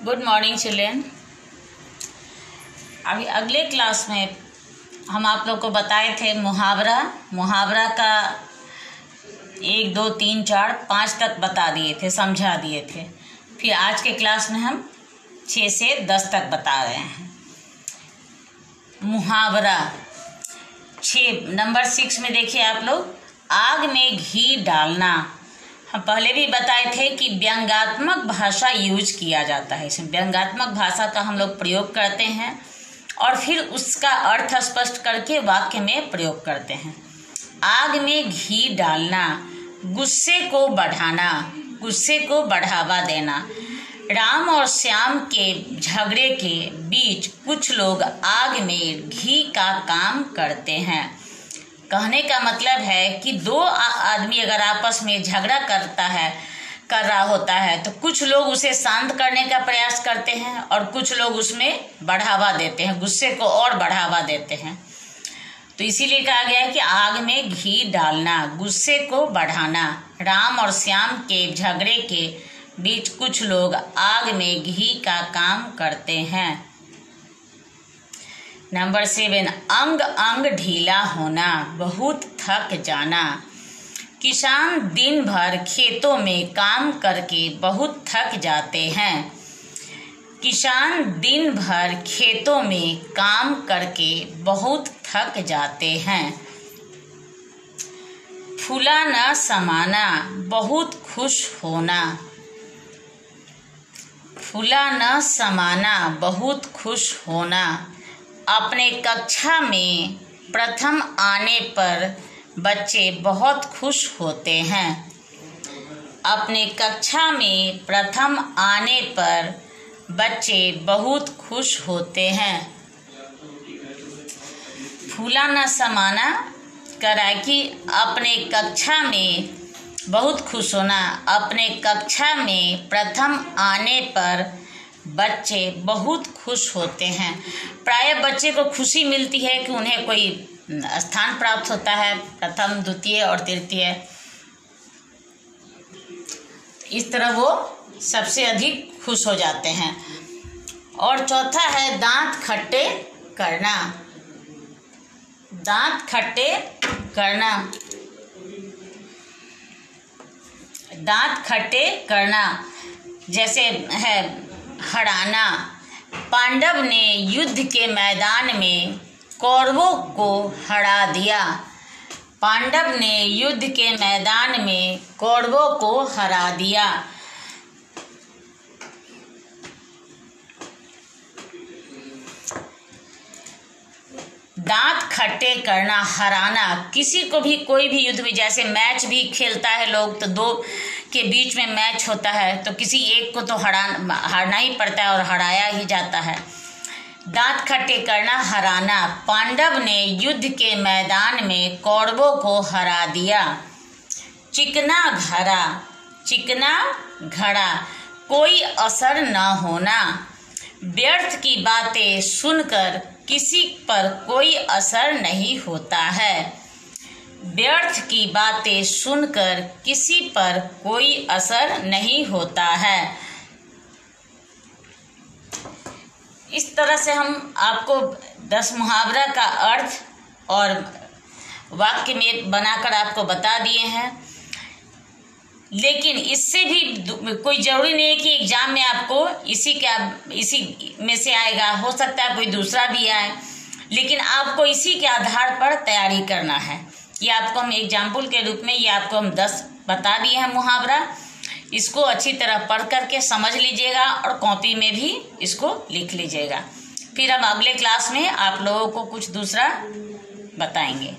Good morning children. अभी अगले class में हम आप लोग को बताए थे मुहावरा का 1 2 3 4 5 तक बता दिए थे, समझा दिए थे। फिर आज के क्लास में हम 6 से 10 तक बता रहे हैं। मुहावरा 6 नंबर 6 में देखिए आप लोग, आग में घी डालना। हम पहले भी बताए थे कि व्यंग्यात्मक भाषा यूज किया जाता है। इसमें व्यंग्यात्मक भाषा का हम लोग प्रयोग करते हैं और फिर उसका अर्थ स्पष्ट करके वाक्य में प्रयोग करते हैं। आग में घी डालना, गुस्से को बढ़ाना, गुस्से को बढ़ावा देना। राम और श्याम के झगड़े के बीच कुछ लोग आग में घी का काम करते हैं। कहने का मतलब है कि दो आदमी अगर आपस में झगड़ा कर रहा होता है तो कुछ लोग उसे शांत करने का प्रयास करते हैं और कुछ लोग उसमें बढ़ावा देते हैं, गुस्से को और बढ़ावा देते हैं। तो इसीलिए कहा गया है कि आग में घी डालना, गुस्से को बढ़ाना। राम और श्याम के झगड़े के बीच कुछ लोग आग में घी का काम करते हैं। नंबर 7, अंग अंग ढीला होना, बहुत थक जाना। किसान दिन भर खेतों में काम करके बहुत थक जाते हैं। किसान दिन भर खेतों में काम करके बहुत थक जाते हैं। फूला न समाना, बहुत खुश होना। फूला न समाना, बहुत खुश होना। अपने कक्षा में प्रथम आने पर बच्चे बहुत खुश होते हैं। अपने कक्षा में प्रथम आने पर बच्चे बहुत खुश होते हैं। फूला न समाना कह रहा है कि अपने कक्षा में बहुत खुश होना। अपने कक्षा में प्रथम आने पर बच्चे बहुत खुश होते हैं। प्रायः बच्चे को खुशी मिलती है कि उन्हें कोई स्थान प्राप्त होता है, प्रथम, द्वितीय और तृतीय। इस तरह वो सबसे अधिक खुश हो जाते हैं। और चौथा है दांत खट्टे करना। दांत खट्टे करना, दांत खट्टे करना जैसे है हराना। पांडव ने युद्ध के मैदान में कौरवों को हरा दिया। पांडव ने युद्ध के मैदान में कौरवों को हरा दिया। दांत खट्टे करना, हराना। किसी को भी कोई भी युद्ध में, जैसे मैच भी खेलता है लोग, तो दो के बीच में मैच होता है तो किसी एक को तो हारना ही पड़ता है और हराया ही जाता है। दांत खट्टे करना, हराना। पांडव ने युद्ध के मैदान में कौरवों को हरा दिया। चिकना घड़ा, चिकना घड़ा, कोई असर न होना। व्यर्थ की बातें सुनकर किसी पर कोई असर नहीं होता है। व्यर्थ की बातें सुनकर किसी पर कोई असर नहीं होता है। इस तरह से हम आपको 10 मुहावरा का अर्थ और वाक्य में बनाकर आपको बता दिए हैं। लेकिन इससे भी कोई जरूरी नहीं है कि एग्जाम में आपको इसी में से आएगा, हो सकता है कोई दूसरा भी आए, लेकिन आपको इसी के आधार पर तैयारी करना है। ये आपको हम एग्जाम्पल के रूप में ये आपको हम 10 बता दिए हैं मुहावरा। इसको अच्छी तरह पढ़ करके समझ लीजिएगा और कॉपी में भी इसको लिख लीजिएगा। फिर हम अगले क्लास में आप लोगों को कुछ दूसरा बताएंगे।